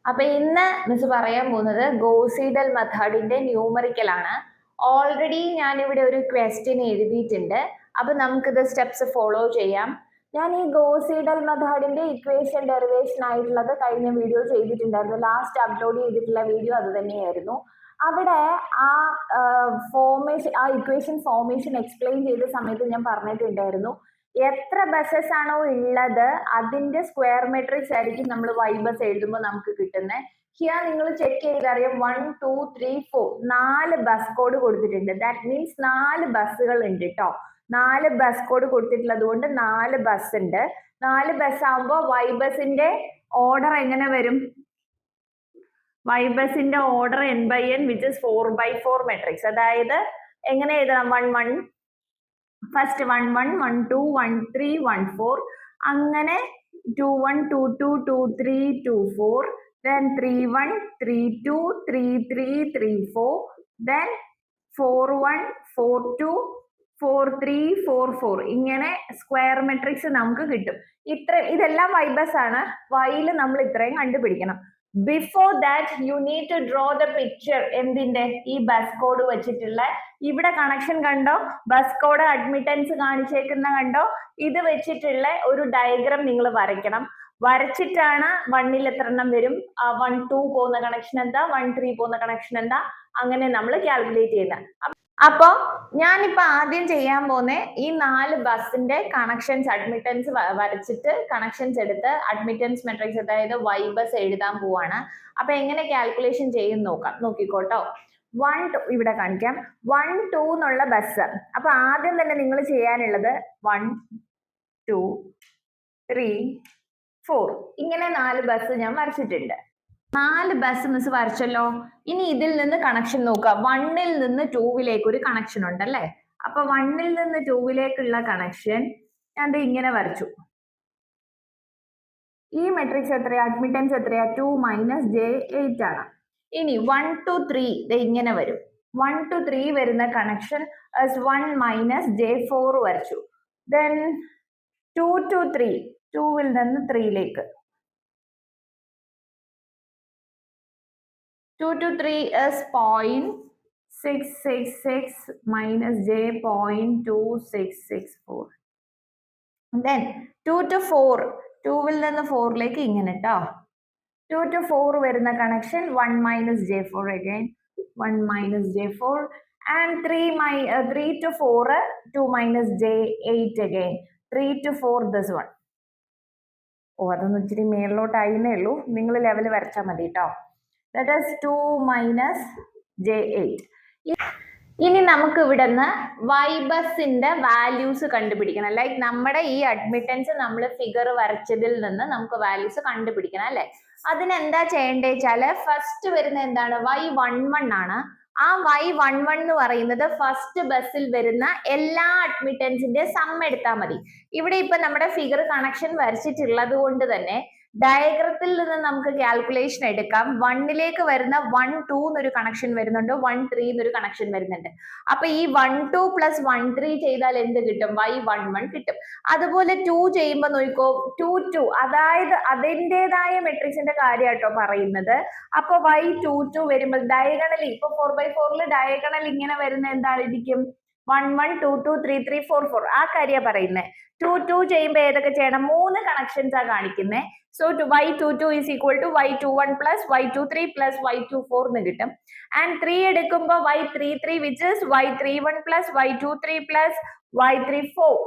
അപ്പൊ ഇന്ന് മിസ് പറയാൻ പോകുന്നത് ഗോസ്-സീഡൽ മെത്തേഡിന്റെ ന്യൂമറിക്കൽ ആണ്. ഓൾറെഡി ഞാനിവിടെ ഒരു ക്വസ്റ്റ്യൻ എഴുതിയിട്ടുണ്ട്. അപ്പൊ നമുക്കിത് സ്റ്റെപ്സ് ഫോളോ ചെയ്യാം. ഞാൻ ഈ ഗോസ്-സീഡൽ മെത്തേഡിന്റെ ഇക്വേഷൻ ഡെറിവേഷൻ ആയിട്ടുള്ളത് കഴിഞ്ഞ വീഡിയോ ചെയ്തിട്ടുണ്ടായിരുന്നു. ലാസ്റ്റ് അപ്ലോഡ് ചെയ്തിട്ടുള്ള വീഡിയോ അത് തന്നെയായിരുന്നു. അവിടെ ആ ഫോർമേഷൻ, ആ ഇക്വേഷൻ ഫോർമേഷൻ എക്സ്പ്ലെയിൻ ചെയ്ത സമയത്ത് ഞാൻ പറഞ്ഞിട്ടുണ്ടായിരുന്നു, എത്ര ബസ്സസ് ആണോ ഉള്ളത് അതിന്റെ സ്ക്വയർ മെട്രിക്സ് ആയിരിക്കും നമ്മൾ വൈ ബസ് എഴുതുമ്പോൾ നമുക്ക് കിട്ടുന്നത്. ഹിയർ നിങ്ങൾ ചെക്ക് ചെയ്തറിയാം 1 2 3 4 4 ബസ് കോഡ് കൊടുത്തിട്ടുണ്ട്. ദാറ്റ് മീൻസ് 4 ബസ്സുകൾ ഉണ്ട് കേട്ടോ. 4 ബസ് കോഡ് കൊടുത്തിട്ടുള്ളത് കൊണ്ട് 4 ബസ് ഉണ്ട്. 4 ബസ് ആകുമ്പോൾ വൈ ബസിന്റെ ഓർഡർ എങ്ങനെ വരും? വൈ ബസിന്റെ order n/n which is 4/4 matrix. അതായത് എങ്ങനെ എഴുതണം? 1 1 ഫസ്റ്റ് 1 1 1 2 1 3 1 4, അങ്ങനെ 2 1 2 2 2 3 2 4, then 3 1 3 2 3 3 3 4, then 4 1 4 2 4 3 4 4. ഇങ്ങനെ സ്ക്വയർ മെട്രിക്സ് നമുക്ക് കിട്ടും. ഇതെല്ലാം വൈ ബസ് ആണ്. വൈയിൽ നമ്മൾ ഇത്രയും കണ്ടുപിടിക്കണം. Before that you need to draw the picture. എന്തിന്റെ? ഈ ബസ് കോഡ് വെച്ചിട്ടുള്ള ഇവിടെ കണക്ഷൻ കണ്ടോ? ബസ് കോഡ് അഡ്മിറ്റൻസ് കാണിച്ചേക്കുന്ന കണ്ടോ? ഇത് വെച്ചിട്ടുള്ള ഒരു ഡയഗ്രാം നിങ്ങൾ വരയ്ക്കണം. വരച്ചിട്ടാണ് 1ൽ എത്ര എണ്ണം വരും, 1 2 പോകുന്ന കണക്ഷൻ എന്താ, 1 3 പോകുന്ന കണക്ഷൻ എന്താ, അങ്ങനെ നമ്മൾ കാൽക്കുലേറ്റ് ചെയ്യുന്നത്. അപ്പൊ ഞാനിപ്പോ ആദ്യം ചെയ്യാൻ പോകുന്ന ഈ 4 ബസിന്റെ കണക്ഷൻസ് അഡ്മിറ്റൻസ് വരച്ചിട്ട് കണക്ഷൻസ് എടുത്ത് അഡ്മിറ്റൻസ് മെട്രിക്സ്, അതായത് വൈ ബസ് എഴുതാൻ പോവാണ്. അപ്പൊ എങ്ങനെ കാൽക്കുലേഷൻ ചെയ്യും നോക്കാം. നോക്കിക്കോട്ടോ. 1 2 ഇവിടെ കാണിക്കാം. 1 2 എന്നുള്ള ബസ്. അപ്പൊ ആദ്യം തന്നെ നിങ്ങൾ ചെയ്യാനുള്ളത് 1 2 3 4 ഇങ്ങനെ 4 ബസ് ഞാൻ വരച്ചിട്ടുണ്ട്. 4 ബസ് മിസ് വരച്ചല്ലോ. ഇനി ഇതിൽ നിന്ന് കണക്ഷൻ നോക്കുക. 1ൽ നിന്ന് 2വിലേക്ക് ഒരു കണക്ഷൻ ഉണ്ടല്ലേ. അപ്പൊ 1ൽ നിന്ന് 2വിലേക്കുള്ള കണക്ഷൻ ഞാൻ ഇങ്ങനെ വരച്ചു. ഈ മെട്രിക്സ് എത്രയാ? അഡ്മിറ്റൻസ് എത്രയാ? 2 - j8 ആണ്. ഇനി 1 to 3 ഇങ്ങനെ വരും. 1 to 3 വരുന്ന കണക്ഷൻ 1 - j4 വരച്ചു. ദെൻ 2 to 3, 2വിൽ നിന്ന് 3ലേക്ക്. 2 to 3 is 0.666 - j0.2664. Then 2 to 4, 2വിൽ നിന്ന് 4ലേക്ക് ഇങ്ങനെ ട്ടോ. 2 to 4 വരുന്ന connection 1 - j4 again, 1 - j4, and 3 to 4 2 - j8 again, 3 to 4 this one. അതൊന്നും ഇച്ചിരി മേളിലോട്ടായിന്നേ ഉള്ളൂ. നിങ്ങൾ ലെവൽ വരച്ചാൽ മതി കേട്ടോ. That is 2 - j8. ഇനി നമുക്ക് ഇവിടുന്ന് വൈ ബസിന്റെ വാല്യൂസ് കണ്ടുപിടിക്കണം. ലൈക്ക് നമ്മുടെ ഈ അഡ്മിറ്റൻസ് നമ്മൾ ഫിഗർ വരച്ചതിൽ നിന്ന് നമുക്ക് വാല്യൂസ് കണ്ടുപിടിക്കണം അല്ലെ. അതിനെന്താ ചെയ്യേണ്ടത് വെച്ചാല് ഫസ്റ്റ് വരുന്ന എന്താണ്? y11 ആണ്. ആ y11 എന്ന് പറയുന്നത് ഫസ്റ്റ് ബസ്സിൽ വരുന്ന എല്ലാ അഡ്മിറ്റൻസിന്റെ സം എടുത്താൽ മതി. ഇവിടെ ഇപ്പൊ നമ്മുടെ ഫിഗർ കണക്ഷൻ വരച്ചിട്ടുള്ളത് കൊണ്ട് തന്നെ ഡയഗ്രത്തിൽ നിന്ന് നമുക്ക് കാൽക്കുലേഷൻ എടുക്കാം. 1ലേക്ക് വരുന്ന 1 2 എന്നൊരു കണക്ഷൻ വരുന്നുണ്ട്, 1 3 എന്നൊരു കണക്ഷൻ വരുന്നുണ്ട്. അപ്പൊ ഈ 1 2 + 1 3 ചെയ്താൽ എന്ത് കിട്ടും? y11 കിട്ടും. അതുപോലെ 2 ചെയ്യുമ്പോൾ നോക്കോ, 2 2, അതായത് അതിൻ്റെതായ മെട്രിക്സിന്റെ കാര്യമാട്ടോ പറയുന്നത്. അപ്പൊ y22 വരുമ്പോൾ ഡയഗണലി, ഇപ്പൊ 4/4 ഡയഗണൽ ഇങ്ങനെ വരുന്ന എന്തായിരിക്കും? 1 1 2 2 3 3 4 4 ആ കാര്യ പറയുന്നത്. 2 2 ചെയ്യുമ്പോൾ ഏതൊക്കെ ചെയ്യണം? 3 കണക്ഷൻസ് ആ കാണിക്കുന്നത്. So y22 is equal to y21 plus y23 plus y24 എന്ന് കിട്ടും. ആൻഡ് 3 എടുക്കുമ്പോൾ y33 which is y31 plus y23 plus y34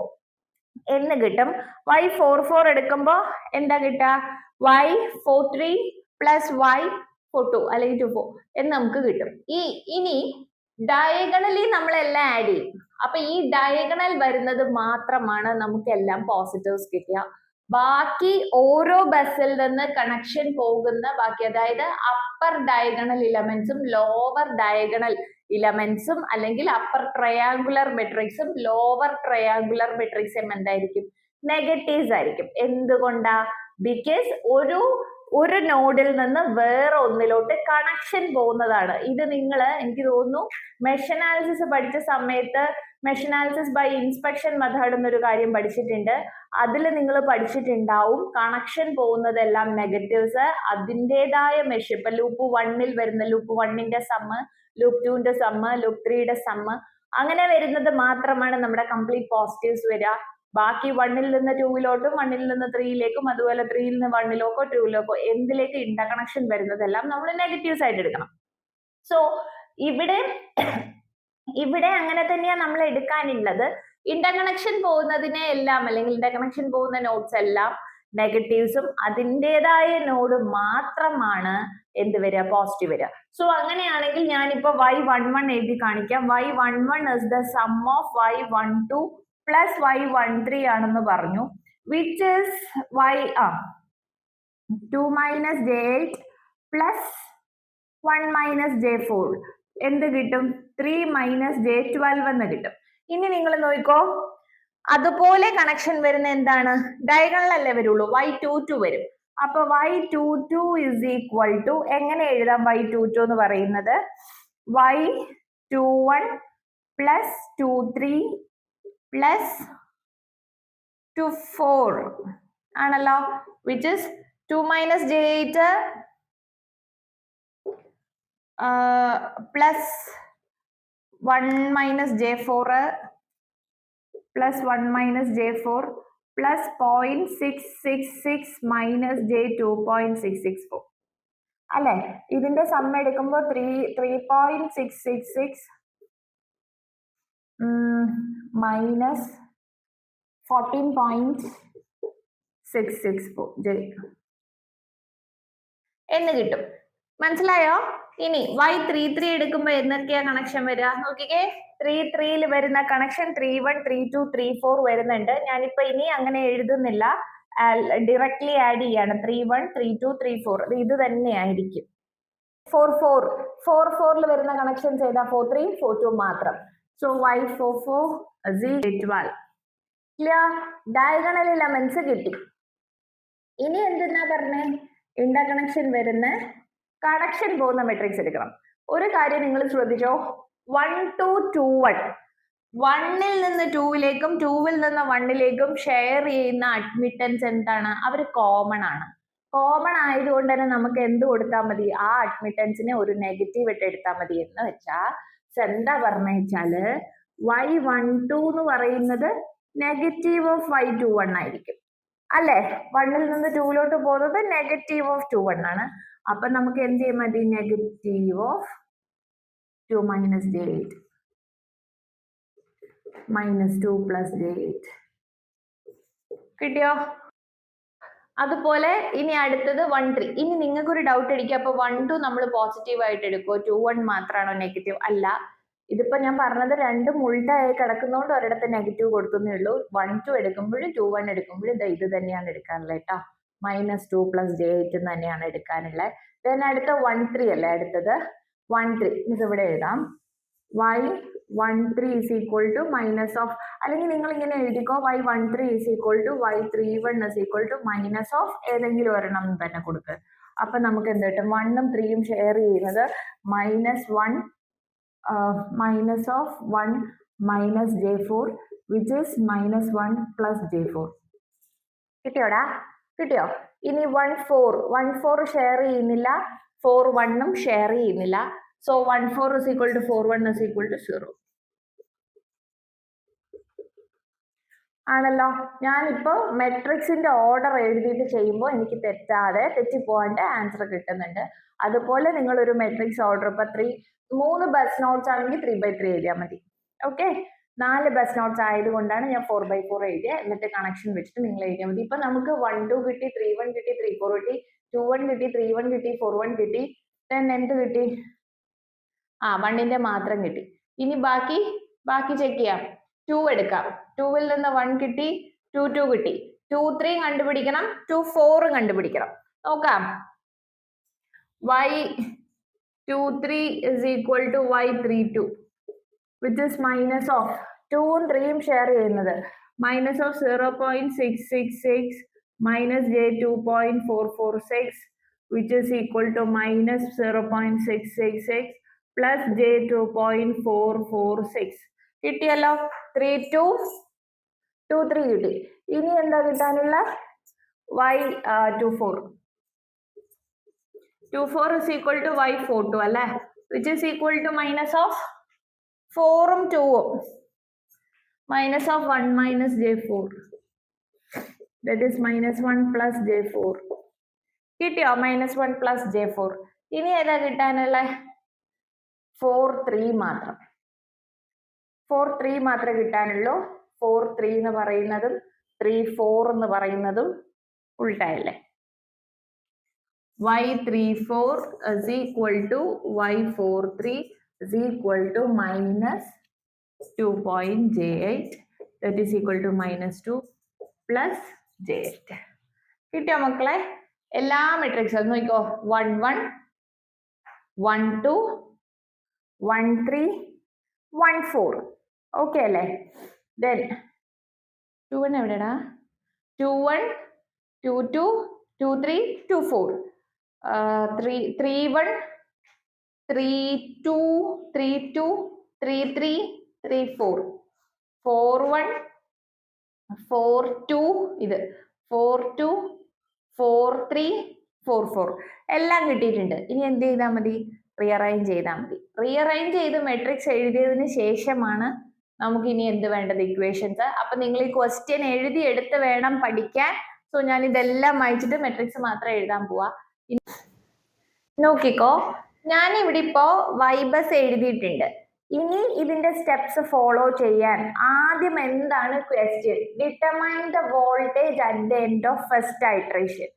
എന്ന് കിട്ടും. y44 എടുക്കുമ്പോൾ എന്താ കിട്ടുക? y43 plus y42 അല്ലെങ്കിൽ 24 എന്ന് നമുക്ക് കിട്ടും. ഇനി ഡയഗണലി നമ്മളെല്ലാം ആഡ് ചെയ്യും. അപ്പൊ ഈ ഡയഗണൽ വരുന്നത് മാത്രമാണ് നമുക്ക് എല്ലാം പോസിറ്റീവ്സ് കിട്ടുക. ബാക്കി ഓരോ ബസ്സിൽ നിന്ന് കണക്ഷൻ പോകുന്ന ബാക്കി, അതായത് അപ്പർ ഡയഗണൽ ഇലമെന്റ്സും ലോവർ ഡയഗണൽ ഇലമെന്റ്സും അല്ലെങ്കിൽ അപ്പർ ട്രയാങ്കുലർ മെട്രിക്സും ലോവർ ട്രയാങ്കുലർ മെട്രിക്സും എന്തായിരിക്കും? നെഗറ്റീവ്സ് ആയിരിക്കും. എന്തുകൊണ്ടാ? ബിക്കോസ് ഒരു നോഡിൽ നിന്ന് വേറെ ഒന്നിലോട്ട് കണക്ഷൻ പോകുന്നതാണ്. ഇത് നിങ്ങൾ എനിക്ക് തോന്നുന്നു മെഷ് അനാലിസിസ് പഠിച്ച സമയത്ത് mesh analysis by inspection method എന്നൊരു കാര്യം പഠിച്ചിട്ടുണ്ട്. അതിൽ നിങ്ങൾ പഠിച്ചിട്ടുണ്ടാവും കണക്ഷൻ പോകുന്നതെല്ലാം നെഗറ്റീവ്സ്, അതിൻ്റെതായ മെഷ്. ഇപ്പൊ ലൂപ്പ് 1ൽ വരുന്ന ലൂപ്പ് 1ന്റെ സമ്മ്, ലൂപ്പ് 2ന്റെ സമ്മ്, ലൂപ്പ് 3യുടെ സമ്മ്, അങ്ങനെ വരുന്നത് മാത്രമാണ് നമ്മുടെ കംപ്ലീറ്റ് പോസിറ്റീവ്സ് വരിക. ബാക്കി 1ൽ നിന്ന് 2വിലോട്ടും 1ൽ നിന്ന് 3യിലേക്കും അതുപോലെ 3യിൽ നിന്ന് 1ലേക്കോ 2യിലേക്കോ എന്തിലേക്ക് ഇന്റർകണക്ഷൻ വരുന്നതെല്ലാം നമ്മൾ നെഗറ്റീവ്സ് ആയിട്ട് എടുക്കണം. സോ ഇവിടെ അങ്ങനെ തന്നെയാണ് നമ്മൾ എടുക്കാനുള്ളത്. ഇന്റർകണക്ഷൻ പോകുന്നതിനെ എല്ലാം അല്ലെങ്കിൽ ഇന്റർകണക്ഷൻ പോകുന്ന നോഡ്സ് എല്ലാം നെഗറ്റീവ്സും അതിൻ്റെതായ നോഡ് മാത്രമാണ് എന്ത് വരിക, പോസിറ്റീവ് വരിക. സോ അങ്ങനെയാണെങ്കിൽ ഞാനിപ്പോ y11 എഴുതി കാണിക്കാം. y11 is the sum of y12 plus y13 ആണെന്ന് പറഞ്ഞു, which is 2 minus j8 plus 1 minus j4 എന്ത് കിട്ടും, 3 മൈനസ് j12 എന്ന് കിട്ടും. ഇനി നിങ്ങൾ നോക്കിക്കോ, അതുപോലെ കണക്ഷൻ വരുന്ന എന്താണ്, ഡയഗണൽ അല്ലേ വരുള്ളൂ, y22 വരും. അപ്പൊ y22 ഇസ് ഈക്വൽ ടു എങ്ങനെ എഴുതാം, y22 എന്ന് പറയുന്നത് y21 പ്ലസ് 23 പ്ലസ് 24 ആണല്ലോ, which is 2 minus j8 plus 1 minus j4 plus 1 minus j4 plus 0.666 minus j2.664 അല്ലെ. ഇതിന്റെ സമ്മ എടുക്കുമ്പോൾ 3.666 മൈനസ് 14.664 j എന്ന് കിട്ടും. മനസ്സിലായോ? ഇനി y33 എടുക്കുമ്പോ എന്തൊക്കെയാ കണക്ഷൻ വരിക നോക്കിക്കേ. 33യിൽ വരുന്ന കണക്ഷൻ 31, 32, 34 വരുന്നുണ്ട്. ഞാനിപ്പോ ഇനി അങ്ങനെ എഴുതുന്നില്ല, ഡയറക്ട്ലി ആഡ് ചെയ്യാണ്. 31, 32, 34 ഇത് തന്നെയായിരിക്കും. 44ൽ വരുന്ന കണക്ഷൻസ് ഏതാ, 43, 42 മാത്രം. So y44 is 12. Clear? Diagonal elements കിട്ടി. ഇനി എന്തെന്നാ പറഞ്ഞേ, ഇന്റർകണക്ഷൻ വരുന്ന കണക്ഷൻ പോകുന്ന മെട്രിക്സ് എടുക്കണം. ഒരു കാര്യം നിങ്ങൾ ശ്രദ്ധിച്ചോ, 1 to 21, 1ൽ നിന്ന് 2വിലേക്കും 2വിൽ നിന്ന് 1ലേക്കും ഷെയർ ചെയ്യുന്ന അഡ്മിറ്റൻസ് എന്താണ്, അവർ കോമൺ ആണ്. കോമൺ ആയതുകൊണ്ട് തന്നെ നമുക്ക് എന്ത് കൊടുത്താൽ മതി, ആ അഡ്മിറ്റൻസിനെ ഒരു നെഗറ്റീവ് ഇട്ട് എടുത്താൽ മതി. എന്ന് വെച്ചാൽ എന്താ പറഞ്ഞാല് y12 എന്ന് പറയുന്നത് നെഗറ്റീവ് ഓഫ് y21 ആയിരിക്കും അല്ലെ. 1ൽ നിന്ന് 2വിലോട്ട് പോകുന്നത് നെഗറ്റീവ് ഓഫ് 21 ആണ്. അപ്പൊ നമുക്ക് എന്ത് ചെയ്യാൻ മതി, negative of 2 minus j8 minus 2 plus j8 കിട്ടിയോ? അതുപോലെ ഇനി അടുത്തത് 1, 3. ഇനി നിങ്ങൾക്ക് ഒരു ഡൗട്ട് അടിക്കുക, അപ്പൊ 1, 2 നമ്മൾ പോസിറ്റീവ് ആയിട്ട് എടുക്കുമോ, 2, 1 മാത്രമാണോ നെഗറ്റീവ്? അല്ല, ഇതിപ്പോ ഞാൻ പറഞ്ഞത് രണ്ടും ഉൾട്ടായി കിടക്കുന്നതുകൊണ്ട് ഒരിടത്ത് നെഗറ്റീവ് കൊടുക്കുന്നേ ഉള്ളൂ. 1, 2 എടുക്കുമ്പോഴും 2, 1 എടുക്കുമ്പോഴും ഇത് തന്നെയാണ് എടുക്കാനുള്ളത് കേട്ടോ. മൈനസ് 2 പ്ലസ് j8 തന്നെയാണ് എടുക്കാനുള്ളത്. ദെൻ അടുത്ത 1, 3 അല്ലേ അടുത്തത്. 1, 3 ഇത് ഇവിടെ എഴുതാം. y13 is equal to minus of, അല്ലെങ്കിൽ നിങ്ങൾ ഇങ്ങനെ എഴുതിക്കോ, y13 is equal to y31 is equal to minus of ഏതെങ്കിലും ഒരെണ്ണം തന്നെ കൊടുക്കുക. അപ്പൊ നമുക്ക് എന്ത് കിട്ടും, 1ഉം 3ഉം ഷെയർ ചെയ്യുന്നത് -1 minus of 1 minus j4 which is -1 plus j4. കിട്ടിയോടാ? കിട്ടിയോ? ഇനി 1, 4 ഷെയർ ചെയ്യുന്നില്ല, 4, 1ഉം ഷെയർ ചെയ്യുന്നില്ല. So 1, 4 is equal to 4, 1 is equal to 0. ആണല്ലോ. ഞാനിപ്പോ മെട്രിക്സിന്റെ ഓർഡർ എഴുതിയിട്ട് ചെയ്യുമ്പോൾ എനിക്ക് തെറ്റിപ്പോവാണ്ട് ആൻസർ കിട്ടുന്നുണ്ട്. അതുപോലെ നിങ്ങൾ ഒരു മെട്രിക്സ് ഓർഡർ ഇപ്പൊ 3 ബസ് നോട്ട്സ് ആണെങ്കിൽ 3/3 എഴുതിയാൽ മതി. ഓക്കെ, 4 ബസ് നോട്ട്സ് ആയതുകൊണ്ടാണ് ഞാൻ 4/4 എഴുതിയത്. എന്നിട്ട് കണക്ഷൻ വെച്ചിട്ട് നിങ്ങൾ എഴുതിയാൽ മതി. ഇപ്പൊ നമുക്ക് 1, 2 കിട്ടി, 3, 1 കിട്ടി, 3, 4 കിട്ടി, 2, 1 കിട്ടി, 3, 1 കിട്ടി, 4, 1 കിട്ടി. then എന്ത് കിട്ടി, 1ന്റെ മാത്രം കിട്ടി. ഇനി ബാക്കി ചെക്ക് ചെയ്യാം. 2 എടുക്കാം. 2വിൽ നിന്ന് 1 കിട്ടി, 2, 2 കിട്ടി. 2, 3 കണ്ടുപിടിക്കണം, 2, 4 കണ്ടുപിടിക്കണം. നോക്കാം. y23 is equal to y32 which is minus of 2ഉം 3ഉം ഷെയർ ചെയ്യുന്നത് minus of 0.666 minus j2.446 which is equal to minus 0.666 plus j2.446 കിട്ടിയല്ലോ. 3 2 2 3 കിട്ടി. ഇനി എന്താ കിട്ടാനുള്ള? y24. 24 is equal to y42 അല്ലേ, which is equal to minus of 4ഉം 2ഉം minus of 1 minus j4, that is minus 1 plus j4. കിട്ടിയോ? minus 1 plus j4. ഇനി ഏതാ കിട്ടാനുള്ള? 4 3 മാത്രം. 4 3 മാത്രമേ കിട്ടാനുള്ളൂ. 4 3 എന്ന് പറയുന്നതും 3 4 എന്ന് പറയുന്നതും ഉൾട്ടായല്ലേ. y34 is equal to y43 is equal to minus 2.j8, that is equal to minus 2 plus j8. കിട്ടിയോ മക്കളെ? എല്ലാ മെട്രിക്സും നോക്കിക്കോ. 1 1 1 2 1 3 1 4. ഓക്കെ അല്ലേ? ദെൻ 2 1 എവിടെടാ? 2 1 2 2 2 3 2 4. 3 1 3 2 3 2 3 3 3 4. 4 1 4 2 ഇത് 4 2 4 3 4 4. എല്ലാം കിട്ടിയിട്ടുണ്ട്. ഇനി എന്ത് ചെയ്താൽ മതി? റീഅറേഞ്ച് ചെയ്താൽ മതി. റീഅറേഞ്ച് ചെയ്ത് മെട്രിക്സ് എഴുതിയതിന് ശേഷമാണ് നമുക്ക് ഇനി എന്ത് വേണ്ടത്? ഇക്വേഷൻസ്. അപ്പൊ നിങ്ങൾ ഈ ക്വസ്റ്റ്യൻ എഴുതി എടുത്ത് വേണം പഠിക്കാൻ. സോ ഞാൻ ഇതെല്ലാം വായിച്ചിട്ട് മെട്രിക്സ് മാത്രം എഴുതാൻ പോവാ. നോക്കിക്കോ, ഞാൻ ഇവിടെ ഇപ്പോ വൈബസ് എഴുതിയിട്ടുണ്ട്. ഇനി ഇതിന്റെ സ്റ്റെപ്സ് ഫോളോ ചെയ്യാൻ ആദ്യം എന്താണ് question? Determine the voltage at the end of first iteration.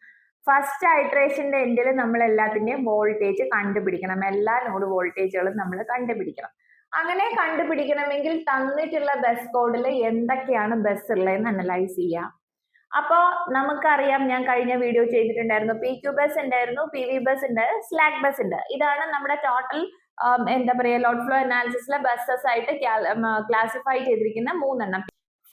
First ഐട്രേഷന്റെ എൻഡിൽ നമ്മൾ എല്ലാത്തിന്റെയും വോൾട്ടേജ് കണ്ടുപിടിക്കണം. എല്ലാ നോഡ് വോൾട്ടേജുകളും നമ്മൾ കണ്ടുപിടിക്കണം. അങ്ങനെ കണ്ടുപിടിക്കണമെങ്കിൽ തന്നിട്ടുള്ള ബസ് കോഡിൽ എന്തൊക്കെയാണ് ബസ് ഉള്ളതെന്ന് അനലൈസ് ചെയ്യാം. അപ്പോ നമുക്കറിയാം, ഞാൻ കഴിഞ്ഞ വീഡിയോ ചെയ്തിട്ടുണ്ടായിരുന്നു. പി ക്യു ബസ് ഉണ്ടായിരുന്നു, പി വി ബസ് ഉണ്ട്, സ്ലാക്ക് ബസ് ഉണ്ട്. ഇതാണ് നമ്മുടെ ടോട്ടൽ എന്താ പറയാ ലോഡ് ഫ്ലോ അനാലിസിസിലെ ബസ്സസ് ആയിട്ട് ക്ലാസിഫൈ ചെയ്തിരിക്കുന്ന 3 എണ്ണം.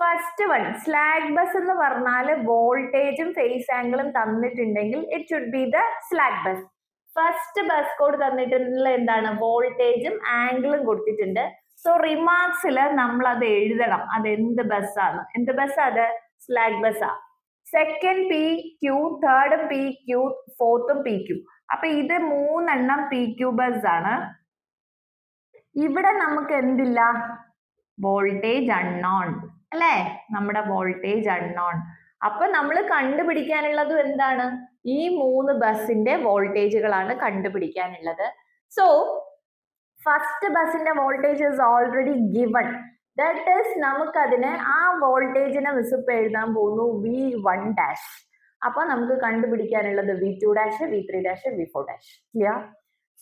ഫസ്റ്റ് വൺ സ്ലാക്ക് ബസ് എന്ന് പറഞ്ഞാൽ വോൾട്ടേജും ഫേസ് ആംഗിളും തന്നിട്ടുണ്ടെങ്കിൽ it should be the slack bus. First bus code തന്നിട്ടുള്ള എന്താണ്? വോൾട്ടേജും ആംഗിളും കൊടുത്തിട്ടുണ്ട്. സോ റിമാർക്സിൽ നമ്മൾ അത് എഴുതണം. അത് എന്ത് ബസ്സാണ്? എന്ത് ബസ്? അത് സ്ലാക്ക് ബസ്സാ. സെക്കൻഡ് പി ക്യൂ, തേർഡും പി ക്യൂ, ഫോർത്തും പി ക്യൂ. അപ്പൊ ഇത് 3 എണ്ണം പി ക്യൂ ബസ് ആണ്. ഇവിടെ നമുക്ക് എന്തില്ല? വോൾട്ടേജ് അൺനോൺ അല്ലേ? നമ്മുടെ വോൾട്ടേജ് അൺനോൺ. അപ്പൊ നമ്മൾ കണ്ടുപിടിക്കാനുള്ളത് എന്താണ്? ഈ 3 ബസിന്റെ വോൾട്ടേജുകളാണ് കണ്ടുപിടിക്കാനുള്ളത്. സോ ഫസ്റ്റ് ബസിന്റെ voltage is already given. That is നമുക്കതിനെ ആ വോൾട്ടേജിനെ വിസിപ്പ് എഴുതാൻ പോകുന്നു V1 ഡാഷ്. അപ്പൊ നമുക്ക് കണ്ടുപിടിക്കാനുള്ളത് V2 dash, V3 dash, V4 dash. Clear?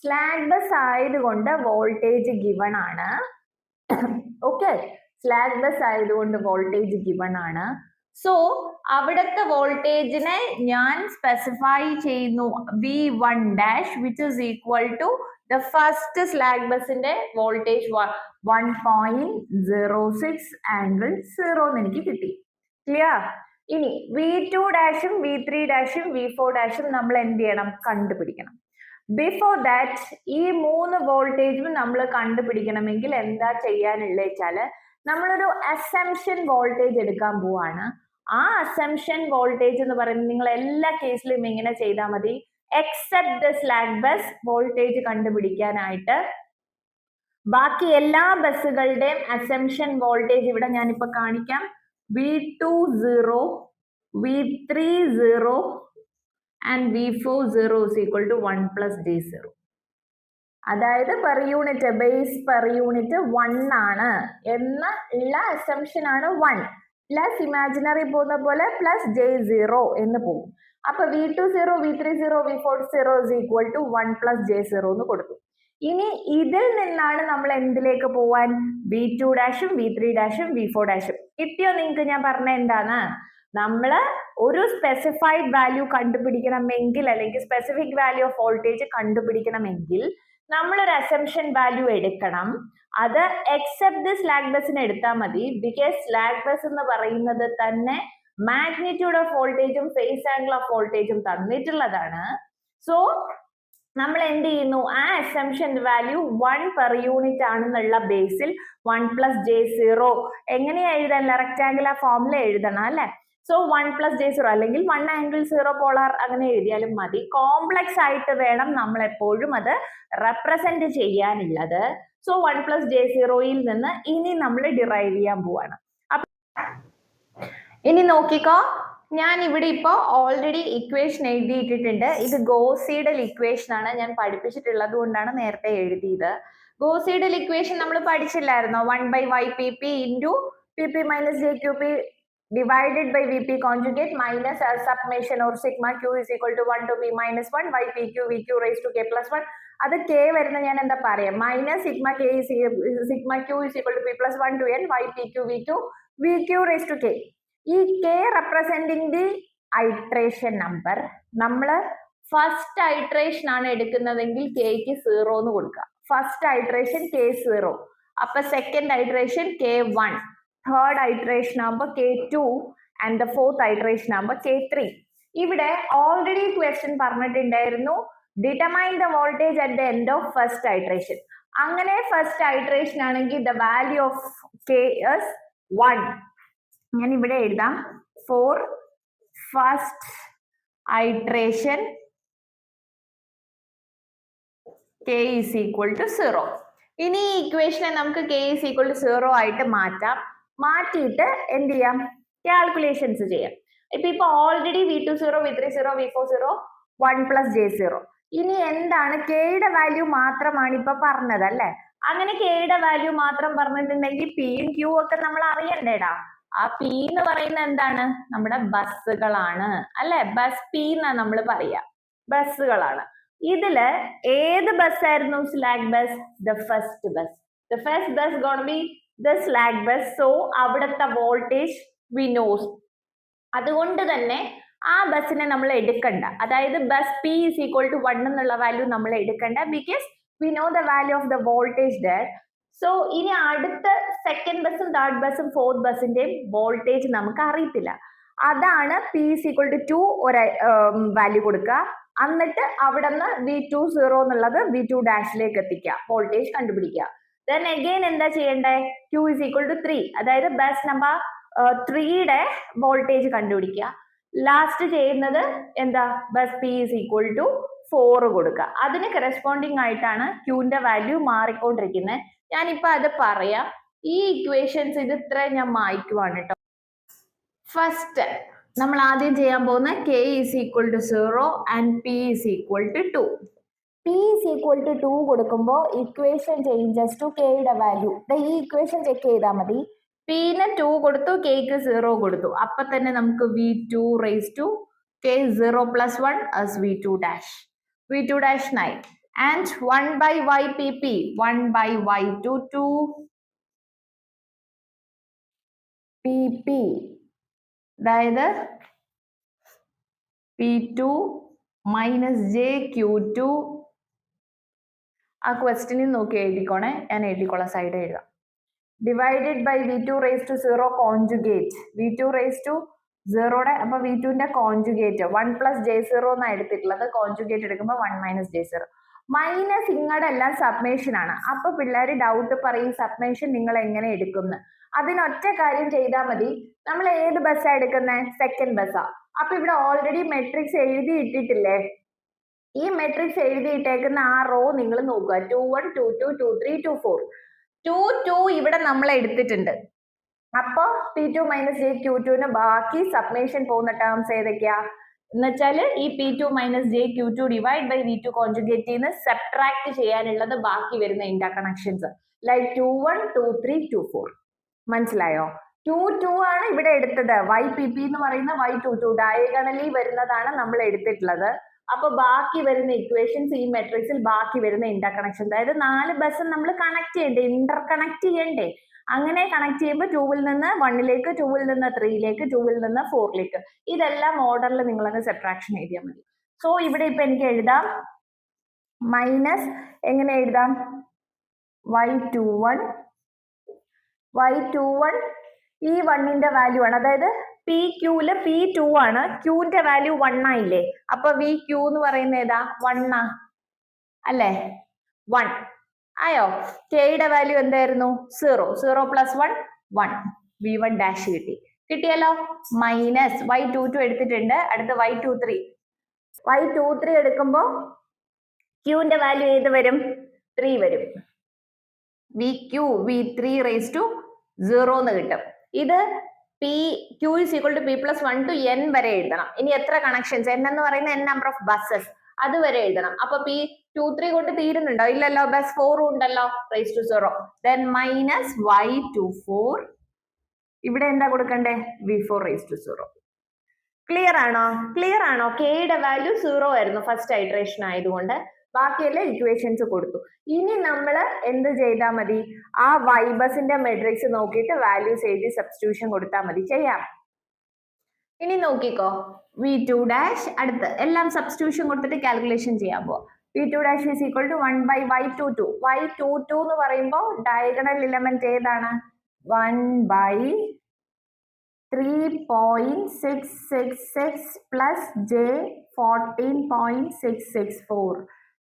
Slack bus ആയതുകൊണ്ട് വോൾട്ടേജ് ഗിവൺ ആണ്. ഓക്കെ, സ്ലാക്ക് ബസ് ആയതുകൊണ്ട് വോൾട്ടേജ് ഗിവൺ ആണ്. സോ അവിടുത്തെ വോൾട്ടേജിനെ ഞാൻ സ്പെസിഫൈ ചെയ്യുന്നു V1 dash which is equal to the first slack ബസിന്റെ വോൾട്ടേജ് 1.06 ആംഗിൾ 0 എന്ന് എനിക്ക് കിട്ടി. ക്ലിയർ? ഇനി V2 ഡാഷും V3 ഡാഷും V4 ഡാഷും നമ്മൾ എന്ത് ചെയ്യണം? കണ്ടുപിടിക്കണം. ബിഫോർ ദാറ്റ് ഈ 3 വോൾട്ടേജും നമ്മൾ കണ്ടുപിടിക്കണമെങ്കിൽ എന്താ ചെയ്യാനുള്ള വെച്ചാല് നമ്മളൊരു അസംഷൻ വോൾട്ടേജ് എടുക്കാൻ പോവാണ്. ആ അസംഷൻ വോൾട്ടേജ് എന്ന് പറയുന്നത് നിങ്ങൾ എല്ലാ കേസിലും ഇങ്ങനെ ചെയ്താൽ മതി. Except the slack bus voltage കണ്ടുപിടിക്കാനായിട്ട് ബാക്കി എല്ലാ ബസ്സുകളുടെയും അസംഷൻ വോൾട്ടേജ് ഇവിടെ ഞാനിപ്പോ കാണിക്കാം. V2 0, V3 0 and V4 0 is equal to 1 plus J0. അതായത് per unit base per unit 1 ആണ് എന്ന ഉള്ള അസംഷൻ ആണ് 1 പ്ലസ് ഇമാജിനറി പോകുന്ന പോലെ പ്ലസ് J0 എന്ന് പോകും. അപ്പൊ V2 0, V3 0, V4 0 is equal to 1 plus J0 എന്ന് കൊടുത്തു. ഇനി ഇതിൽ നിന്നാണ് നമ്മൾ എന്തിലേക്ക് പോവാൻ? V2 ഡാഷും V3 ഡാഷും V4 ഡാഷും. കിട്ടിയോ നിങ്ങൾക്ക്? ഞാൻ പറഞ്ഞ എന്താണ്? നമ്മള് ഒരു സ്പെസിഫൈഡ് വാല്യൂ കണ്ടുപിടിക്കണമെങ്കിൽ അല്ലെങ്കിൽ സ്പെസിഫിക് വാല്യൂ ഓഫ് വോൾട്ടേജ് കണ്ടുപിടിക്കണമെങ്കിൽ നമ്മളൊരു അസംഷൻ വാല്യൂ എടുക്കണം. അത് എക്സെപ്റ്റ് ദി സ്ലാക്ക് ബസിന് എടുത്താൽ മതി. ബിക്കോസ് സ്ലാക്ക് ബസ് എന്ന് പറയുന്നത് തന്നെ മാഗ്നിറ്റ്യൂഡ് ഓഫ് വോൾട്ടേജും ഫേസ് ആംഗിൾ ഓഫ് വോൾട്ടേജും തന്നിട്ടുള്ളതാണ്. സോ നമ്മൾ എന്ത് ചെയ്യുന്നു, ആ അസംഷൻ വാല്യൂ 1 പെർ യൂണിറ്റ് ആണെന്നുള്ള ബേസിൽ 1 പ്ലസ് J0 എങ്ങനെയാ എഴുതാൻ, റെക്ടാങ്കുലർ ഫോമിൽ എഴുതണം അല്ലെ. സോ 1 പ്ലസ് J0 അല്ലെങ്കിൽ 1 ആംഗിൾ 0 പോളാർ അങ്ങനെ എഴുതിയാലും മതി. കോംപ്ലക്സ് ആയിട്ട് വേണം നമ്മൾ എപ്പോഴും അത് റെപ്രസെന്റ് ചെയ്യാനുള്ളത്. സോ 1 പ്ലസ് J0യിൽ നിന്ന് ഇനി നമ്മൾ ഡിറൈവ് ചെയ്യാൻ പോവാണ്. ഇനി നോക്കിക്കോ, ഞാൻ ഇവിടെ ഇപ്പോ ഓൾറെഡി ഇക്വേഷൻ എഴുതിയിട്ടിട്ടുണ്ട്. ഇത് ഗോസ് സീഡൽ ഇക്വേഷൻ ആണ്, ഞാൻ പഠിപ്പിച്ചിട്ടുള്ളത് കൊണ്ടാണ് നേരത്തെ എഴുതിയത്. ഗോസ് സീഡൽ ഇക്വേഷൻ നമ്മൾ പഠിച്ചില്ലായിരുന്നോ? 1/YPP into PP minus JQP divided by VP conjugate minus summation or sigma Q is equal to 1 to P minus 1 by PQ VQ raised to K plus 1. അത് K വരുന്ന ഞാൻ എന്താ പറയാ, minus sigma Q is equal to P plus 1 to N by PQ VQ raised to K. ഈ K representing the iteration number. നമ്മൾ first iteration ആണ് എടുക്കുന്നതെങ്കിൽ Kക്ക് 0 എന്ന് കൊടുക്കുക. ഫസ്റ്റ് ഐട്രേഷൻ K0, അപ്പൊ second iteration K1, third iteration ആകുമ്പോൾ K2 and the fourth iteration ആകുമ്പോൾ K3. ഇവിടെ ഓൾറെഡി ക്വസ്റ്റ്യൻ പറഞ്ഞിട്ടുണ്ടായിരുന്നു, determine the voltage at the end of first iteration. അങ്ങനെ ഫസ്റ്റ് ഐട്രേഷൻ ആണെങ്കിൽ the value of K is 1. ഞാൻ ഇവിടെ എഴുതാം, for first iteration K is equal to 0. ഇനി ഈ ഇക്വേഷനെ നമുക്ക് K is equal to 0 ആയിട്ട് മാറ്റാം. മാറ്റിയിട്ട് എന്ത് ചെയ്യാം, കാൽക്കുലേഷൻസ് ചെയ്യാം. ഇപ്പൊ already V20, V30, V40 1 plus J0. ഇനി എന്താണ് Kയുടെ വാല്യൂ മാത്രമാണ് ഇപ്പൊ പറഞ്ഞത് അല്ലെ. അങ്ങനെ Kയുടെ വാല്യൂ മാത്രം പറഞ്ഞിട്ടുണ്ടെങ്കിൽ Pയും Q ഒക്കെ നമ്മൾ അറിയണ്ടേടാ. ആ P എന്ന് പറയുന്നത് എന്താണ്, നമ്മുടെ ബസ്സുകളാണ് അല്ലെ. ബസ് P എന്നാ നമ്മൾ പറയാ, ബസ്സുകളാണ്. ഇതില് ഏത് ബസ് ആയിരുന്നു slack bus? The first bus. The first bus gonna B the slack bus. So അവിടുത്തെ വോൾട്ടേജ് വി നോസ്. അതുകൊണ്ട് തന്നെ ആ ബസ്സിനെ നമ്മൾ എടുക്കണ്ട, അതായത് bus P is equal to 1 എന്നുള്ള വാല്യൂ നമ്മൾ എടുക്കണ്ട, because we know the value of the voltage there. So ഇനി അടുത്ത സെക്കൻഡ് ബസ്സും തേർഡ് ബസ്സും ഫോർത്ത് ബസ്സിന്റെയും വോൾട്ടേജ് നമുക്ക് അറിയത്തില്ല. അതാണ് P is equal to 2 ഒരു വാല്യൂ കൊടുക്കുക. എന്നിട്ട് അവിടെ നിന്ന് V20 എന്നുള്ളത് V2 ഡാഷിലേക്ക് എത്തിക്കുക, വോൾട്ടേജ് കണ്ടുപിടിക്കുക. ദെൻ അഗെയിൻ എന്താ ചെയ്യണ്ടേ, Q is equal to 3, അതായത് ബസ് നമ്പർ 3യുടെ വോൾട്ടേജ് കണ്ടുപിടിക്കുക. ലാസ്റ്റ് ചെയ്യുന്നത് എന്താ, bus P is equal to 4 കൊടുക്കുക. അതിന് കറസ്പോണ്ടിങ് ആയിട്ടാണ് Qന്റെ വാല്യൂ മാറിക്കൊണ്ടിരിക്കുന്നത്. ഞാനിപ്പോ അത് പറയാം. ഈ ഇക്വേഷൻസ് ഇത് ഇത്ര ഞാൻ മായ്ക്കുവാണ് കേട്ടോ. ഫസ്റ്റ് നമ്മൾ ആദ്യം ചെയ്യാൻ പോകുന്ന K is equal to 0 and P is equal to 2. P is equal to 2 കൊടുക്കുമ്പോൾ ഇക്വേഷൻ ചേഞ്ചസ് ടു Kയുടെ വാല്യൂ. ഈ ഇക്വേഷൻ ചെക്ക് ചെയ്താൽ മതി. Pന് 2 കൊടുത്തു, Kക്ക് 0 കൊടുത്തു. അപ്പൊ തന്നെ നമുക്ക് V2 raised to K 0 plus 1 as V2 dash. V2 dash 9 and 1 by YPP, 1 by Y22 PP, അതായത് P2 minus JQ2. ആ ക്വസ്റ്റ്യനിൽ നോക്കി എഴുതിക്കോണേ, ഞാൻ എഴുതിക്കോളാം, സൈഡ് എഴുതാം. Divided by V2 raised to 0 conjugate. V2 raised to 0യുടെ അപ്പൊ V2ന്റെ കോൺജുഗേറ്റ് 1 പ്ലസ് J0 എന്നാണ് എടുത്തിട്ടുള്ളത്. കോൺജുഗേറ്റ് എടുക്കുമ്പോൾ 1 മൈനസ് J0. മൈനസ് ഇങ്ങടെ എല്ലാം സബ്മേഷൻ ആണ്. അപ്പൊ പിള്ളേർ ഡൗട്ട് പറയും, സബ്മേഷൻ നിങ്ങൾ എങ്ങനെ എടുക്കുന്നു? അതിനൊറ്റ കാര്യം ചെയ്താൽ മതി. നമ്മൾ ഏത് ബസ്സാ എടുക്കുന്നത്? സെക്കൻഡ് ബസ്സാ. അപ്പൊ ഇവിടെ ഓൾറെഡി മെട്രിക്സ് എഴുതി ഇട്ടിട്ടില്ലേ? ഈ മെട്രിക്സ് എഴുതിയിട്ടേക്കുന്ന ആ റോ നിങ്ങൾ നോക്കുക. 2 1 2 2 2 3 2 4 2 2 ഇവിടെ നമ്മൾ എടുത്തിട്ടുണ്ട്. അപ്പൊ P2 മൈനസ് JQ2ന് ബാക്കി സബ്മേഷൻ പോകുന്ന ടേംസ് ഏതൊക്കെയാ എന്ന് വെച്ചാൽ ഈ P2 minus JQ2 divide by V2 conjugate നിന്ന് സബ്ട്രാക്ട് ചെയ്യാനുള്ളത് ബാക്കി വരുന്ന ഇന്റർ കണക്ഷൻസ് ലൈക്ക് 2 1 2 3 2 4. മനസ്സിലായോ? 2 2 ആണ് ഇവിടെ എടുത്തത്. YPP എന്ന് പറയുന്ന Y22 ഡയഗണലി വരുന്നതാണ് നമ്മൾ എടുത്തിട്ടുള്ളത്. അപ്പൊ ബാക്കി വരുന്ന ഇക്വേഷൻസ് ഈ മെട്രിക്സിൽ ബാക്കി വരുന്ന ഇന്റർ കണക്ഷൻ, അതായത് 4 ബസ് നമ്മൾ കണക്ട് ചെയ്യണ്ടേ, ഇന്റർ കണക്ട് ചെയ്യണ്ടേ. അങ്ങനെ കണക്ട് ചെയ്യുമ്പോൾ 2ൽ നിന്ന് 1ലേക്ക്, 2ൽ നിന്ന് 3ലേക്ക്, 2ൽ നിന്ന് 4ലേക്ക്, ഇതെല്ലാം ഓർഡറിൽ നിങ്ങളങ്ങ് സബ്ട്രാക്ഷൻ എഴുതിയാൽ മതി. സോ ഇവിടെ ഇപ്പൊ എനിക്ക് എഴുതാം മൈനസ്, എങ്ങനെ എഴുതാം, Y21 ഈ 1ന്റെ വാല്യൂ ആണ്, അതായത് PQല് P2 ആണ്, Qന്റെ വാല്യൂ 1 ആയില്ലേ. അപ്പൊ VQ എന്ന് പറയുന്നത് ഏതാ? 1 ആ. അല്ലേ? 1 ആയോ? കെയുടെ വാല്യൂ എന്തായിരുന്നു? 0. 0 + 1 1. v1 ഡാഷ് കിട്ടിയല്ലോ. മൈനസ് y22 എടുത്തിട്ടുണ്ട്. അടുത്ത y23 എടുക്കുമ്പോ ക്യൂന്റെ വാല്യൂ ഏത് വരും? 3 വരും. vq v3 raised to 0 എന്ന് കിട്ടും. ഇത് q is equal to p plus 1 to n വരെ എഴുതണം. ഇനി എത്ര കണക്ഷൻസ്? n എന്ന് പറയുന്ന n നമ്പർ ഓഫ് ബസ്സസ്, അത് വരെ എഴുതണം. അപ്പൊ p23 കൊണ്ട് തീരുന്നുണ്ടോ? ഇല്ലല്ലോ. ബസ് 4 ഉണ്ടല്ലോ. raised to 0. then minus y24. ഇവിടെ എന്താ കൊടുക്കണ്ടേ? v4 raised to 0. ക്ലിയർ ആണോ? കെയുടെ വാല്യൂ 0 ആയിരുന്നു ഫസ്റ്റ് ഐറ്ററേഷൻ ആയതുകൊണ്ട്. ബാക്കിയെല്ലാം ഇക്വേഷൻസ് കൊടുത്തു. ഇനി നമ്മൾ എന്ത് ചെയ്താൽ മതി? ആ വൈബസിന്റെ മെട്രിക്സ് നോക്കിയിട്ട് വാല്യൂസ് എഴുതി സബ്സ്റ്റിറ്റ്യൂഷൻ കൊടുത്താൽ മതി. ചെയ്യാം. ഇനി നോക്കിക്കോ, v2 ഡാഷ് അടുത്ത് എല്ലാം സബ്സ്റ്റിറ്റ്യൂഷൻ കൊടുത്തിട്ട് കാൽക്കുലേഷൻ ചെയ്യാൻ പോവാം. v2 dash is equal to 1 by y22. y22 എന്ന് പറയുമ്പോൾ ഡയഗണൽ എലമെന്റ് ഏതാണ്? 1 by 3.666 plus j 14.664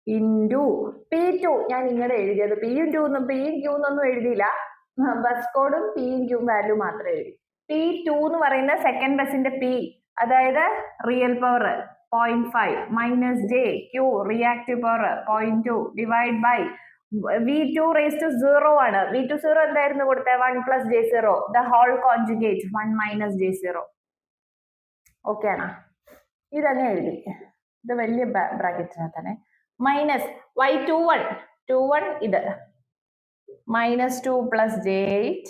into p2. ഞാൻ ഇങ്ങനെ എഴുതിയത് പിയും ക്യൂന്നൊന്നും എഴുതിയില്ല. ബസ് കോഡും പിയും ക്യൂ വാല്യൂ മാത്രം എഴുതി. p2 എന്ന് പറയുന്ന സെക്കൻഡ് ബസിന്റെ p, അതായത് real power 0.5 minus j q reactive power 0.2 divide by v2 raised to 0 ആണ്. v20 എന്തായിരുന്നു കൊടുത്തത്? 1 plus j0 the whole conjugate 1 minus j0. Okay ആണോ? ഇതന്നെ എഴുതി. ഇത് വലിയ ബ്രാക്കറ്റിനകത്താണ്. മൈനസ് y21 ഇത് minus 2 plus j8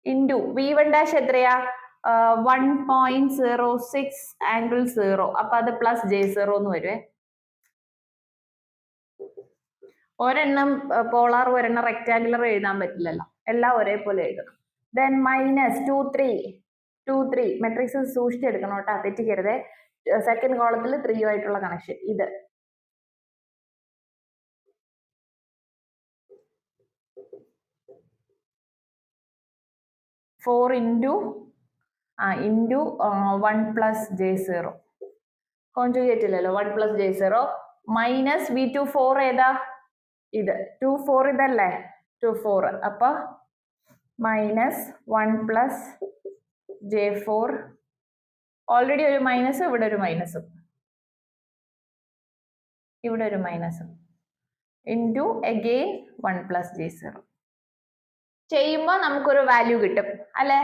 into v1 dash എത്രയാ? 1.06 ആംഗിൾ 0. അപ്പൊ അത് പ്ലസ് j0 എന്ന് വരുവേ. ഒരെണ്ണം പോളാർ ഒരെണ്ണം റെക്ടാങ്കുലർ എഴുതാൻ പറ്റില്ലല്ലോ, എല്ലാം ഒരേപോലെ എഴുതണം. ദെൻ മൈനസ് 2 3 മെട്രിക്സ് സൂക്ഷിച്ചെടുക്കണം കേട്ടോ, തെറ്റിക്കരുതേ. സെക്കൻഡ് കോളത്തിൽ 3 ആയിട്ടുള്ള കണക്ഷൻ ഇത്. ഇൻറ്റു 1 plus j0 കോൺജുഗേറ്റ് ഇല്ലല്ലോ. 1 plus j0 മൈനസ് v24 ഏതാ? ഇത് 24 ഇതല്ലേ? 24 അപ്പൊ മൈനസ് 1 plus j4. ഓൾറെഡി ഒരു മൈനസ്, ഇവിടെ ഒരു മൈനസും, ഇവിടെ ഒരു മൈനസും ഇൻറ്റു അഗെയിൻ 1 plus j0 ചെയ്യുമ്പോൾ നമുക്കൊരു വാല്യൂ കിട്ടും അല്ലെ?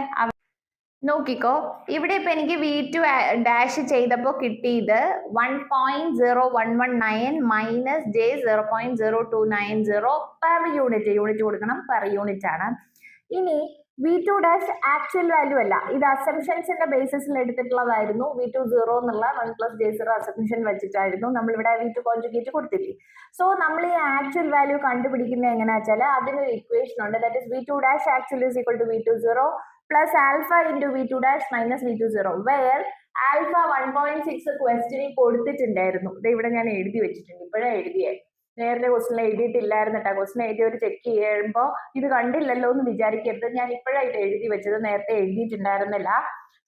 നോക്കിക്കോ, ഇവിടെ ഇപ്പൊ എനിക്ക് v2 ഡാഷ് ചെയ്തപ്പോ കിട്ടിയത് 1.0119 മൈനസ് j 0.0290 പെർ യൂണിറ്റ് കൊടുക്കണം, പെർ യൂണിറ്റ് ആണ്. ഇനി v2 ഡാഷ് ആക്ച്വൽ വാല്യൂ അല്ല, ഇത് അസംഷൻസിന്റെ ബേസിസിൽ എടുത്തിട്ടുള്ളതായിരുന്നു. v2 0 എന്നുള്ള 1 plus j0 അസംഷൻ വെച്ചിട്ടായിരുന്നു നമ്മൾ ഇവിടെ v2 കോൺജുഗേറ്റ് കൊടുത്തില്ലേ. സോ നമ്മൾ ഈ ആക്ച്വൽ വാല്യൂ കണ്ടുപിടിക്കുന്നത് എങ്ങനെയാ വെച്ചാൽ അതിനൊരു ഇക്വേഷൻ ഉണ്ട്. That is v2 dash actual is equal to v2 0 plus alpha into v2 dash minus v2 0, where alpha 1.6 ക്വസ്റ്റ്യനിൽ കൊടുത്തിട്ടുണ്ടായിരുന്നു. ഇവിടെ ഞാൻ എഴുതി വെച്ചിട്ടുണ്ട്, ഇപ്പോഴാണ് എഴുതിയേ, നേരത്തെ ക്വസ്റ്റ്യൻ എഴുതിയിട്ടില്ലായിരുന്നു കേട്ടോ. ക്വസ്റ്റ്യൻ എഴുതിയവർ ചെക്ക് ചെയ്യുമ്പോൾ ഇത് കണ്ടില്ലല്ലോ എന്ന് വിചാരിക്കരുത്, ഞാൻ ഇപ്പോഴായിട്ട് എഴുതി വെച്ചത്, നേരത്തെ എഴുതിയിട്ടുണ്ടായിരുന്നില്ല.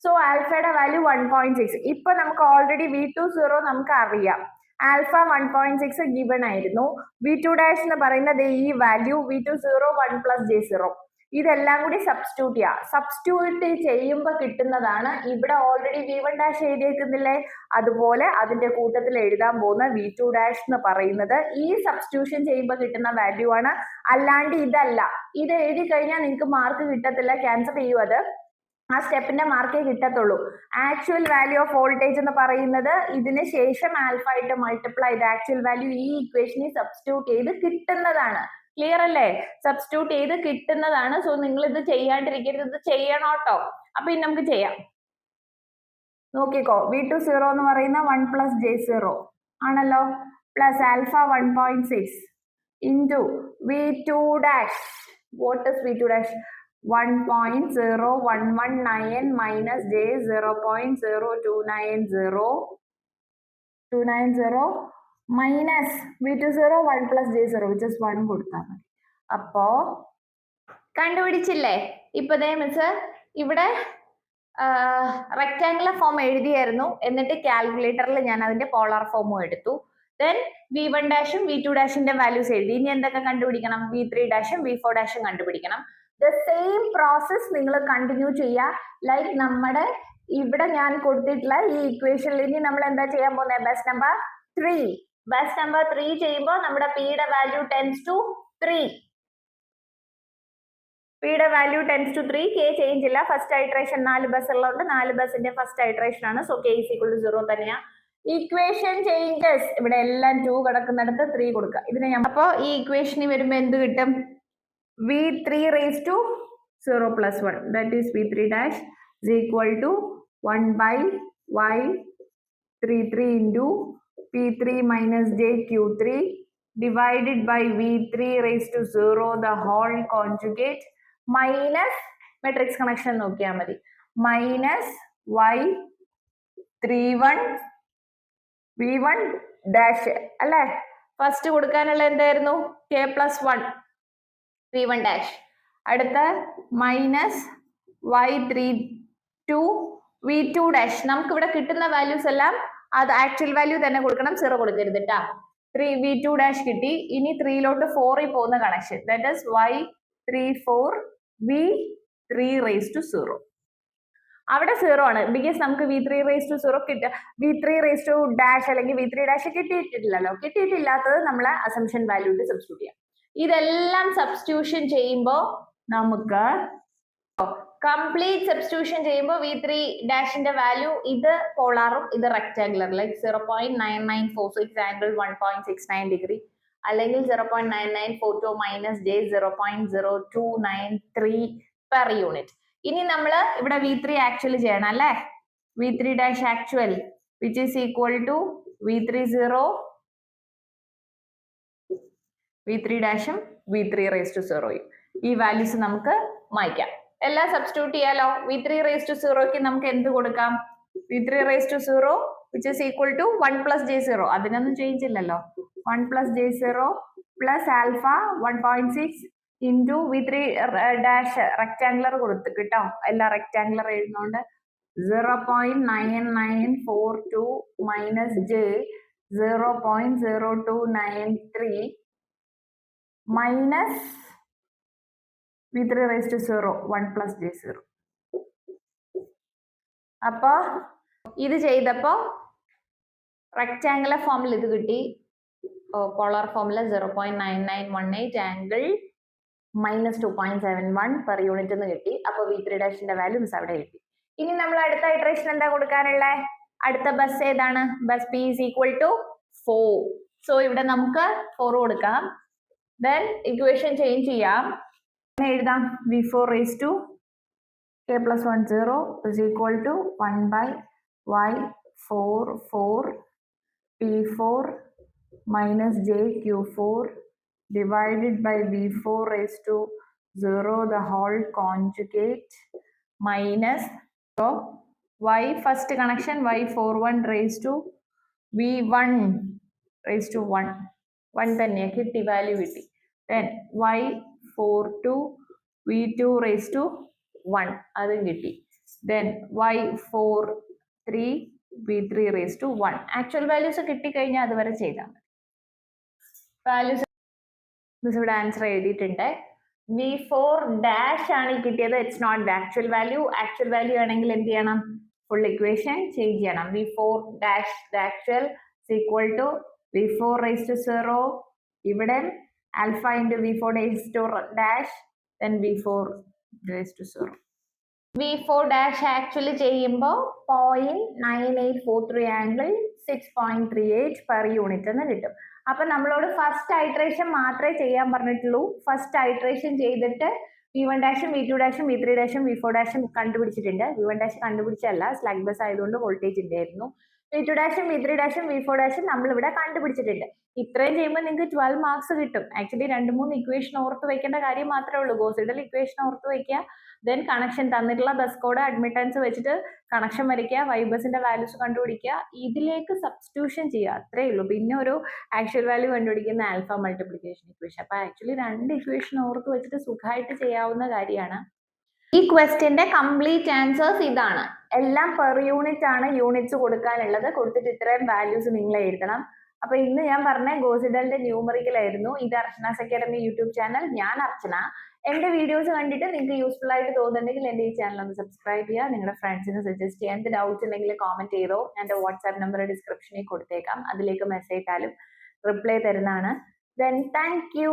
സോ ആൽഫയുടെ വാല്യൂ 1.6. ഇപ്പൊ നമുക്ക് ഓൾറെഡി v2 0 നമുക്ക് അറിയാം, ആൽഫ 1.6 ഗിവൺ ആയിരുന്നു. v2 ഡാഷ് എന്ന് പറയുന്നത് ഈ വാല്യൂ v2 0 1 plus j0 ഇതെല്ലാം കൂടി സബ്സ്റ്റിറ്റ്യൂട്ട് ചെയ്യുമ്പോൾ കിട്ടുന്നതാണ്. ഇവിടെ ഓൾറെഡി v1 ഡാഷ് എഴുതിയേക്കുന്നില്ലേ, അതുപോലെ അതിന്റെ കൂട്ടത്തിൽ എഴുതാൻ പോകുന്ന v2 ഡാഷ് എന്ന് പറയുന്നത് ഈ സബ്സ്റ്റിറ്റ്യൂഷൻ ചെയ്യുമ്പോൾ കിട്ടുന്ന വാല്യൂ ആണ്, അല്ലാണ്ട് ഇതല്ല. ഇത് എഴുതി കഴിഞ്ഞാൽ നിങ്ങൾക്ക് മാർക്ക് കിട്ടത്തില്ല, ക്യാൻസൽ ചെയ്യും. അത് ആ സ്റ്റെപ്പിന്റെ മാർക്കേ കിട്ടത്തുള്ളൂ. ആക്ച്വൽ വാല്യൂ ഓഫ് വോൾട്ടേജ് എന്ന് പറയുന്നത് ഇതിന് ശേഷം ആൽഫ ആയിട്ട് മൾട്ടിപ്ലൈ ചെയ്ത് ആക്ച്വൽ വാല്യൂ ഈ ഇക്വേഷനിൽ സബ്സ്റ്റിറ്റ്യൂട്ട് ചെയ്ത് കിട്ടുന്നതാണ്. ക്ലിയർ അല്ലേ? സബ്സ്റ്റിറ്റ്യൂട്ട് ചെയ്ത് കിട്ടുന്നതാണ്. സോ നിങ്ങൾ ഇത് ചെയ്യാണ്ടിരിക്കരുത്, ഇത് ചെയ്യണം കേട്ടോ. അപ്പൊ ഇനി നമുക്ക് ചെയ്യാം. നോക്കിക്കോ, v2 0 എന്ന് പറയുന്ന 1 plus j0 ആണല്ലോ, plus alpha 1.6 into v2 dash. What is v2 dash? 1.0119 minus j 0.0290 minus v2 0 1 plus j0 which is 1 കൊടുത്താൽ മതി. അപ്പോ കണ്ടുപിടിച്ചില്ലേ? ഇപ്പതേ മിസ് ഇവിടെ റെക്ടാങ്കുലർ ഫോം എഴുതിയായിരുന്നു, എന്നിട്ട് കാൽക്കുലേറ്ററിൽ ഞാൻ അതിന്റെ പോളാർ ഫോമും എടുത്തു. ദെൻ v1 ഡാഷും v2 ഡാഷിന്റെ വാല്യൂസ് എഴുതി. ഇനി എന്തൊക്കെ കണ്ടുപിടിക്കണം? v3 ഡാഷും v4 ഡാഷും കണ്ടുപിടിക്കണം. ദ സെയിം പ്രോസസ് നിങ്ങൾ കണ്ടിന്യൂ ചെയ്യുക. ലൈക്ക് നമ്മുടെ ഇവിടെ ഞാൻ കൊടുത്തിട്ടുള്ള ഈ ഇക്വേഷനിൽ ഇനി നമ്മൾ എന്താ ചെയ്യാൻ പോകുന്നത്? ബസ് നമ്പർ 3 ചെയ്യുമ്പോൾ നമ്മുടെ പിയുടെ വാല്യൂ ടെൻസ് ടു 3. പിയുടെ value tends to 3. K change ഇല്ല. ഫസ്റ്റ് ഐട്രേഷൻ 4 ബസ് ഉള്ളതുകൊണ്ട് 4 ബസിന്റെ ഫസ്റ്റ് ഐട്രേഷൻ ആണ്. So K is equal to 0 തന്നെയാ. ഇക്വേഷൻ ചേഞ്ചസ് ഇവിടെ എല്ലാം 2 കിടക്കുന്നിടത്ത് 3 കൊടുക്കുക. ഇതിനെ ഞാൻ അപ്പോ ഈ ഇക്വേഷനിൽ വരുമ്പോൾ എന്ത് കിട്ടും? v3 raised to 0 plus 1, that is v3 dash is equal to 1 by y33 into p3 minus j q3 divided by v3 raised to 0 the whole conjugate minus matrix connection നോക്കിയാൽ മതി, minus y31 v1 dash അല്ലേ? First കൊടുക്കാനുള്ള എന്തായിരുന്നു? k plus 1 v1 dash. അടുത്ത minus y32 v2 dash. നമുക്ക് ഇവിടെ കിട്ടുന്ന values എല്ലാം അത് ആക്ച്വൽ വാല്യൂ തന്നെ കൊടുക്കണം, 0 കൊടുക്കരുത് കേട്ടാ. 3 v2 dash കിട്ടി. ഇനി 3 4 പോകുന്ന connection, that is y34 v3 raised to 0. അവിടെ 0 ആണ്, ബിക്കോസ് നമുക്ക് v3 raised to 0 v3 raised to dash അല്ലെങ്കിൽ v3 dash കിട്ടിയിട്ടില്ലല്ലോ. കിട്ടിയിട്ടില്ലാത്തത് നമ്മൾ അസംഷൻ വാല്യൂ സബ്സ്റ്റിറ്റ്യൂട്ട് ചെയ്യാം. ഇതെല്ലാം സബ്സ്റ്റിറ്റ്യൂഷൻ ചെയ്യുമ്പോൾ നമുക്ക് കംപ്ലീറ്റ് സബ്സ്റ്റിറ്റ്യൂഷൻ ചെയ്യുമ്പോൾ v3 ഡാഷിന്റെ വാല്യൂ ഇത് പോളാറും ഇത് റെക്ടാങ്കുലർ, ലൈക്ക് 0.9946 ആംഗിൾ 1.69 ഡിഗ്രി അല്ലെങ്കിൽ 0.9942 മൈനസ് j 0.0293 പെർ യൂണിറ്റ്. ഇനി നമ്മൾ ഇവിടെ v3 ആക്ച്വൽ ചെയ്യണം അല്ലേ? v3 dash actual which is equal to v30 v3 ഡാഷും v3 raised to 0. ഈ വാല്യൂസ് നമുക്ക് മായ്ക്കാം. എല്ലാം സബ്സ്റ്റിറ്റ്യൂട്ട് ചെയ്യാലോ. v3 raised to 0ക്ക് നമുക്ക് എന്ത് കൊടുക്കാം? v3 raised to 0 which is equal to 1 plus j0. അതിനൊന്നും ചേഞ്ച് ഇല്ലല്ലോ. 1 plus j0 plus alpha 1.6 into v3 dash rectangular കൊടുത്തു കേട്ടോ. എല്ലാം rectangular എഴുതുന്നോണ്ട് 0.9942 minus j 0.0293 minus v3 raised to 0 1 plus j0. അപ്പൊ ഇത് ചെയ്തപ്പോ റെക്ടാങ്കുലർ ഫോമിൽ ഇത് കിട്ടി, പോളാർ ഫോമിൽ 0.9918 ആംഗിൾ -2.71 പെർ യൂണിറ്റ് എന്ന് കിട്ടി. അപ്പൊ v3 ഡാഷിന്റെ വാല്യൂ മിസ് അവിടെ കിട്ടി. ഇനി നമ്മൾ അടുത്ത ഇറ്ററേഷൻ എന്താ കൊടുക്കാനുള്ളത്? അടുത്ത ബസ് ഏതാണ്? Bus p is equal to 4. So ഇവിടെ നമുക്ക് 4 കൊടുക്കാം. then equation change ചെയ്യാം. എഴുതാം v4 raised to k plus 1 0 is equal to 1 by y44 p4 minus j q4 divided by v4 raised to 0 the whole conjugate minus so y first connection y41 raised to v1 raised to 1 തന്നെ കിട്ടി, value കിട്ടി. then y42 v2 raised to 1 അതും കിട്ടി. then y43 v3 raised to 1. Actual values കിട്ടിക്കഴിഞ്ഞാൽ അതുവരെ ചെയ്താൽ മതി. Values ഇവിടെ ആൻസർ എഴുതിയിട്ടുണ്ട്. v4 ഡാഷ് ആണ് കിട്ടിയത്, it's not the actual value. Actual value ആണെങ്കിൽ എന്ത് ചെയ്യണം? ഫുൾ ഇക്വേഷൻ ചേഞ്ച് ചെയ്യണം. v4 dash the actual is equal to v4 raised to 0 ഇവിടെ alpha into v4 raised to dash then v4 raised to 0. v4 dash actually ചെയ്യുമ്പോൾ 0.9843 angle 6.38 per unit എന്ന് കിട്ടും. അപ്പൊ നമ്മളോട് ഫസ്റ്റ് ഐട്രേഷൻ മാത്രമേ ചെയ്യാൻ പറഞ്ഞിട്ടുള്ളൂ. ഫസ്റ്റ് ഐട്രേഷൻ ചെയ്തിട്ട് v1 ഡാഷും v2 ഡാഷും v3 ഡാഷും v4 ഡാഷും കണ്ടുപിടിച്ചിട്ടുണ്ട്. v1 ഡാഷ് കണ്ടുപിടിച്ചല്ല, സ്ലാഗ് ബസ് ആയതുകൊണ്ട് വോൾട്ടേജ് ഉണ്ടായിരുന്നു. v2 ഡാഷും v3 ഡാഷും v4 ഡാഷും നമ്മൾ ഇവിടെ കണ്ടുപിടിച്ചിട്ടുണ്ട്. ഇത്രയും ചെയ്യുമ്പോൾ നിങ്ങൾക്ക് 12 മാർക്സ് കിട്ടും. ആക്ച്വലി 2-3 ഇക്വേഷൻ ഓർത്ത് വെക്കേണ്ട കാര്യം മാത്രമേ ഉള്ളൂ. ഗോസ് സീഡൽ ഇക്വേഷൻ ഓർത്ത് വെക്കുക, ദെൻ കണക്ഷൻ തന്നിട്ടുള്ള ബസ് കോഡ് അഡ്മിറ്റൻസ് വെച്ചിട്ട് കണക്ഷൻ വരയ്ക്കുക, വൈ ബസിന്റെ വാല്യൂസ് കണ്ടുപിടിക്കുക, ഇതിലേക്ക് സബ്സ്റ്റിറ്റ്യൂഷൻ ചെയ്യുക, അത്രേ ഉള്ളൂ. പിന്നെ ഒരു ആക്ച്വൽ വാല്യൂ കണ്ടുപിടിക്കുന്ന ആൽഫ മൾട്ടിപ്ലിക്കേഷൻ ഇക്വേഷൻ. അപ്പൊ ആക്ച്വലി 2 ഇക്വേഷൻ ഓർത്ത് വെച്ചിട്ട് സുഖമായിട്ട് ചെയ്യാവുന്ന കാര്യമാണ്. ഈ ക്വസ്റ്റ്യന്റെ കംപ്ലീറ്റ് ആൻസേഴ്സ് ഇതാണ്. എല്ലാം പെർ യൂണിറ്റ് ആണ് യൂണിറ്റ്സ് കൊടുക്കാനുള്ളത്. കൊടുത്തിട്ട് ഇത്രയും വാല്യൂസ് നിങ്ങൾ എഴുതണം. അപ്പൊ ഇന്ന് ഞാൻ പറഞ്ഞ ഗോസിഡലിന്റെ ന്യൂമറിക്കൽ ആയിരുന്നു. ഇത് അർച്ചനാസ് അക്കാഡമി യൂട്യൂബ് ചാനൽ. ഞാൻ അർച്ചന. എന്റെ വീഡിയോസ് കണ്ടിട്ട് നിങ്ങൾക്ക് യൂസ്ഫുൾ ആയിട്ട് തോന്നുന്നുണ്ടെങ്കിൽ എന്റെ ഈ ചാനൽ ഒന്ന് സബ്സ്ക്രൈബ് ചെയ്യുക. നിങ്ങളുടെ ഫ്രണ്ട്സിന് സജസ്റ്റ് ചെയ്യാം. എന്ത് ഡൗട്ട്സ് ഉണ്ടെങ്കിൽ കോമന്റ് ചെയ്തോ. എന്റെ വാട്സ്ആപ്പ് നമ്പർ ഡിസ്ക്രിപ്ഷനിൽ കൊടുത്തേക്കാം. അതിലേക്ക് മെസ്സേജ് ഇട്ടാലും റിപ്ലൈ തരുന്നതാണ്. Then thank you.